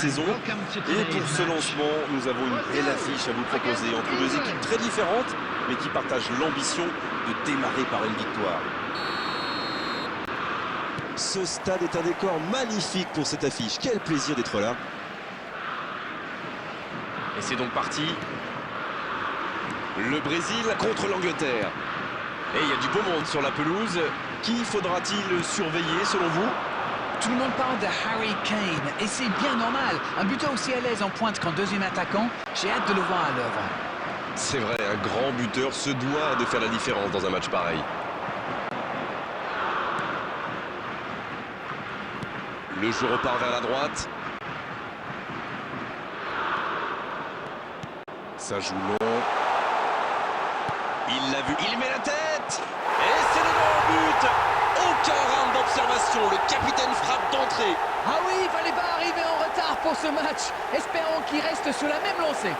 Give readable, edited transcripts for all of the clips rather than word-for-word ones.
saison. Et pour ce lancement, nous avons une belle affiche à vous proposer entre deux équipes très différentes, mais qui partagent l'ambition de démarrer par une victoire. Ce stade est un décor magnifique pour cette affiche. Quel plaisir d'être là. Et c'est donc parti. Le Brésil contre l'Angleterre. Et il y a du beau monde sur la pelouse. Qui faudra-t-il surveiller selon vous? Tout le monde parle de Harry Kane et c'est bien normal. Un buteur aussi à l'aise en pointe qu'en deuxième attaquant, j'ai hâte de le voir à l'œuvre. C'est vrai, un grand buteur se doit de faire la différence dans un match pareil. Le jeu repart vers la droite. Ça joue long. Il l'a vu, il met la tête. Et c'est devant le but. Aucun round d'observation, le capitaine frappe d'entrée. Ah oui, il fallait pas arriver en retard pour ce match. Espérons qu'il reste sur la même lancée.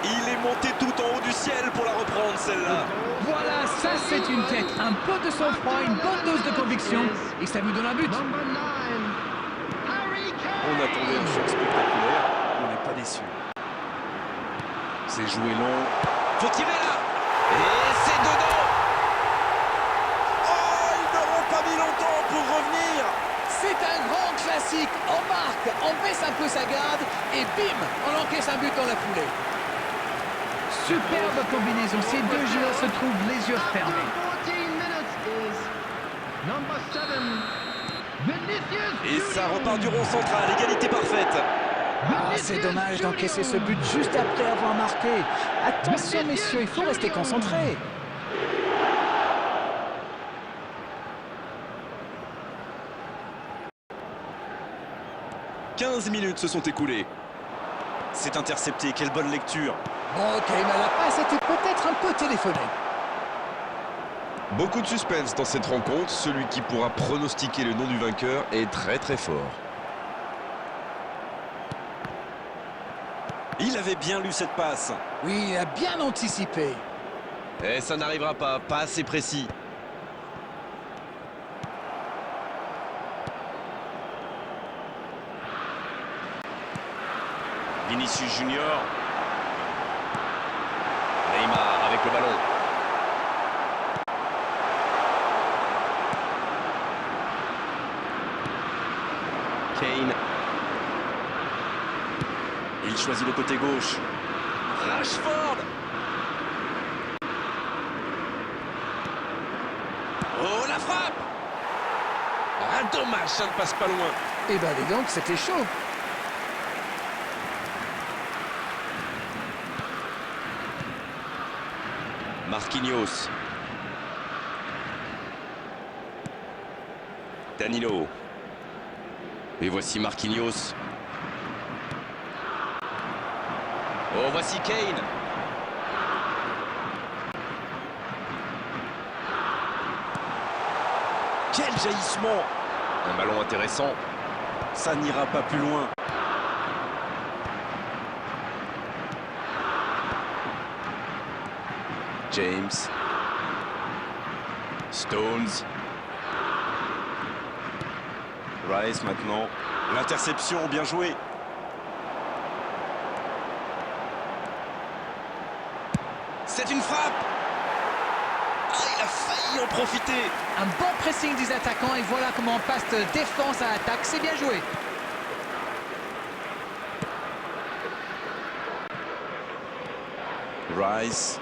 Il est monté tout en haut du ciel pour la reprendre celle-là. Voilà, ça c'est une tête. Un peu de sang-froid, une bonne dose de conviction. Et ça lui donne un but. On attendait un choc spectaculaire, on n'est pas déçu. C'est joué long. Faut tirer là. Et c'est dedans. Oh, ils n'auront pas mis longtemps pour revenir. C'est un grand classique. On marque, on baisse un peu sa garde et bim, on encaisse un but dans la foulée. Superbe combinaison. Ces deux joueurs se trouvent les yeux fermés. Et ça repart du rond central, égalité parfaite. Ah, c'est dommage d'encaisser ce but juste après avoir marqué. Attention messieurs, il faut rester concentré. « 15 minutes se sont écoulées. C'est intercepté, quelle bonne lecture. Ok, mais la passe était peut-être un peu téléphonée. Beaucoup de suspense dans cette rencontre. Celui qui pourra pronostiquer le nom du vainqueur est très très fort. Il avait bien lu cette passe. Oui, il a bien anticipé. Et ça n'arrivera pas assez précis. Vinicius Junior. Neymar avec le ballon. Kane. Il choisit le côté gauche. Rashford. Oh, la frappe. Ah, dommage, ça ne passe pas loin. Eh ben dis donc, c'était chaud. Marquinhos. Danilo. Et voici Marquinhos. Oh, voici Kane. Quel jaillissement! Un ballon intéressant. Ça n'ira pas plus loin. James. Stones. Rice maintenant. L'interception, bien joué. C'est une frappe. Ah, il a failli en profiter. Un bon pressing des attaquants et voilà comment on passe de défense à attaque. C'est bien joué. Rice.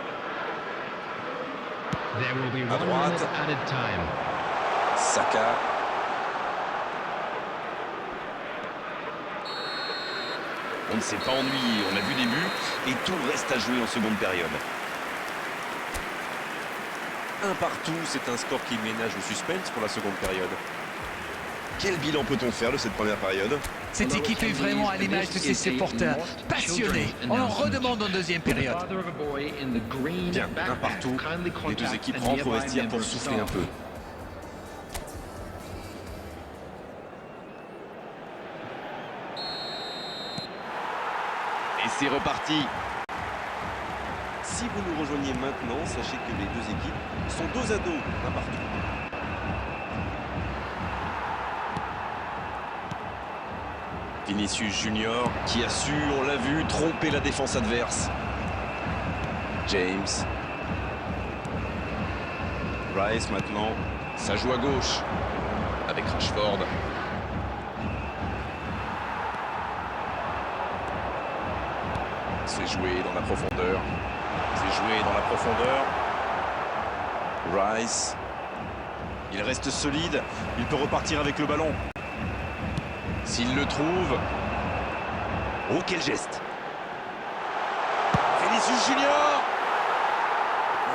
À droite. Saka. On ne s'est pas ennuyé, on a vu des buts et tout reste à jouer en seconde période. Un partout, c'est un score qui ménage le suspense pour la seconde période. Quel bilan peut-on faire de cette première période? Cette équipe est vraiment à l'image de ses supporters, passionnés. On en redemande en deuxième période. Bien, un partout. Les deux équipes rentrent au vestiaire pour souffler un peu. Et c'est reparti. Si vous nous rejoignez maintenant, sachez que les deux équipes sont dos à dos, un partout. Vinicius Junior qui a su, on l'a vu, tromper la défense adverse. James. Rice maintenant. Ça joue à gauche. Avec Rashford. C'est joué dans la profondeur. C'est joué dans la profondeur. Rice. Il reste solide. Il peut repartir avec le ballon. S'il le trouve. Oh, quel geste! Vinicius Junior!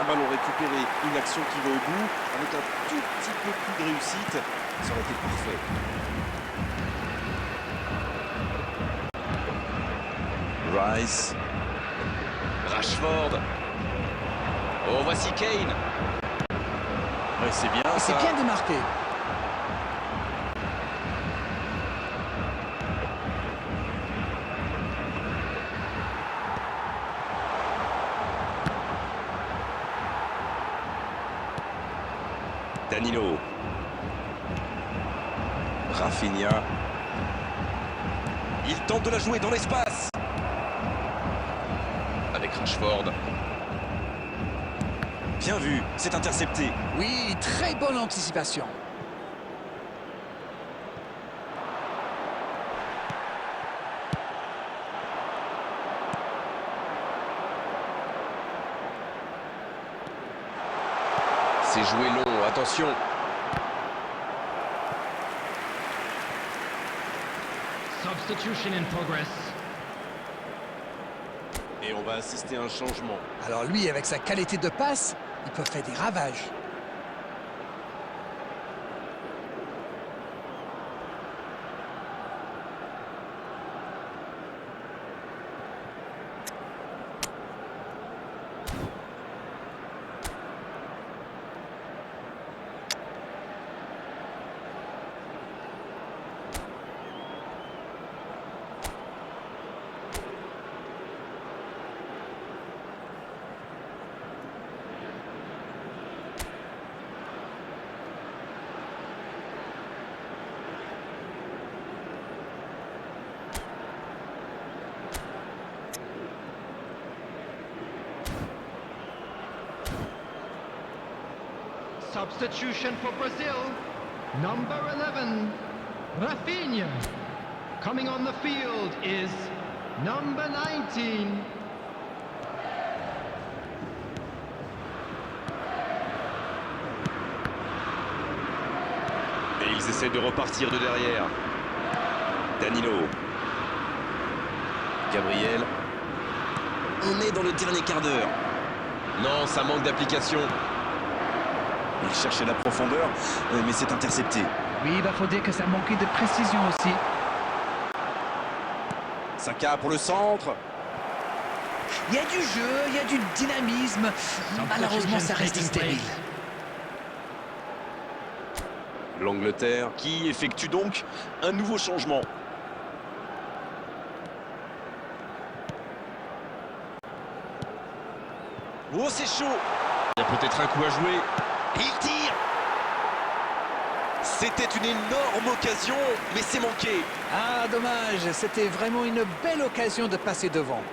Un ballon récupéré, une action qui va au bout. Avec un tout petit peu plus de réussite, ça aurait été parfait. Rice. Rashford. Oh, voici Kane. Ouais, c'est bien ça. C'est bien démarqué. Danilo. Rafinha. Il tente de la jouer dans l'espace. Avec Rashford. Bien vu, c'est intercepté. Oui, très bonne anticipation. C'est joué long, attention. Substitution in progress. Et on va assister à un changement. Alors lui, avec sa qualité de passe, il peut faire des ravages. Substitution for Brazil. Number 11, Rafinha. Coming on the field is number 19. Et ils essaient de repartir de derrière. Danilo. Gabriel. On est dans le dernier quart d'heure. Non, ça manque d'application. Il cherchait la profondeur, mais c'est intercepté. Oui, il faut dire que ça manquait de précision aussi. Saka pour le centre. Il y a du jeu, il y a du dynamisme. Malheureusement, ça reste stérile. L'Angleterre qui effectue donc un nouveau changement. Oh, c'est chaud. Il y a peut-être un coup à jouer. Et il tire. C'était une énorme occasion, mais c'est manqué. Ah, dommage. C'était vraiment une belle occasion de passer devant.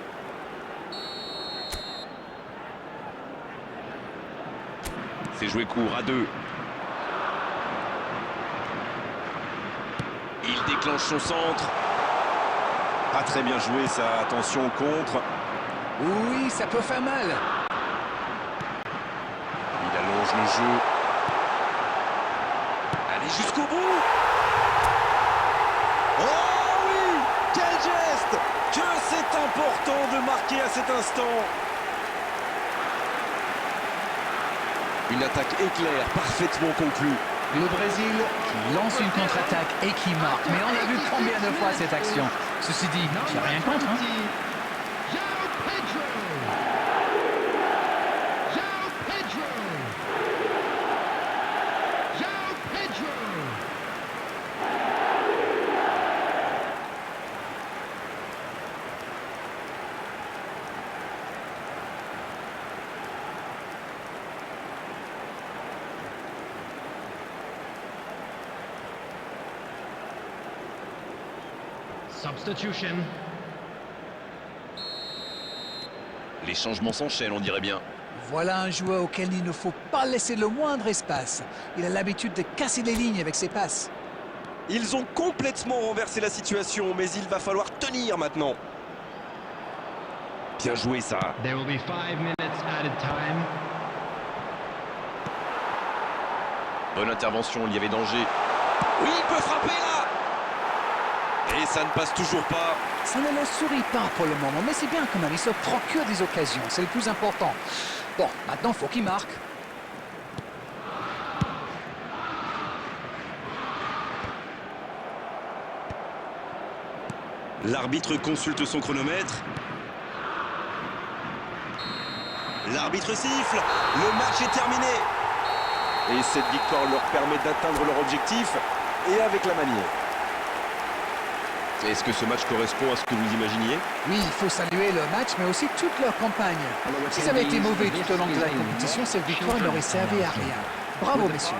C'est joué court à deux. Il déclenche son centre. Pas très bien joué ça. Attention au contre. Oui, ça peut faire mal. Il allonge le jeu. Allez jusqu'au bout. Oh oui, quel geste. Que c'est important de marquer à cet instant. Une attaque éclair parfaitement conclue. Le Brésil qui lance une contre-attaque et qui marque. Mais on a vu combien de fois cette action. Ceci dit, j'ai rien contre. Hein. João Pedro. João Pedro. João Pedro. Substitution. Les changements s'enchaînent, on dirait bien. Voilà un joueur auquel il ne faut pas laisser le moindre espace. Il a l'habitude de casser les lignes avec ses passes. Ils ont complètement renversé la situation, mais il va falloir tenir maintenant. Bien joué ça. There will be 5 minutes added time. Bonne intervention, il y avait danger. Oui, il peut frapper là. Et ça ne passe toujours pas. Ça ne le sourit pas pour le moment, mais c'est bien quand même. Il se procure des occasions, c'est le plus important. Bon, maintenant, il faut qu'il marque. L'arbitre consulte son chronomètre. L'arbitre siffle. Le match est terminé. Et cette victoire leur permet d'atteindre leur objectif, et avec la manière. Est-ce que ce match correspond à ce que vous imaginiez? Oui, il faut saluer leur match, mais aussi toute leur campagne. Si ça avait été mauvais tout au long de la compétition, cette victoire n'aurait servi à rien. Bravo, messieurs.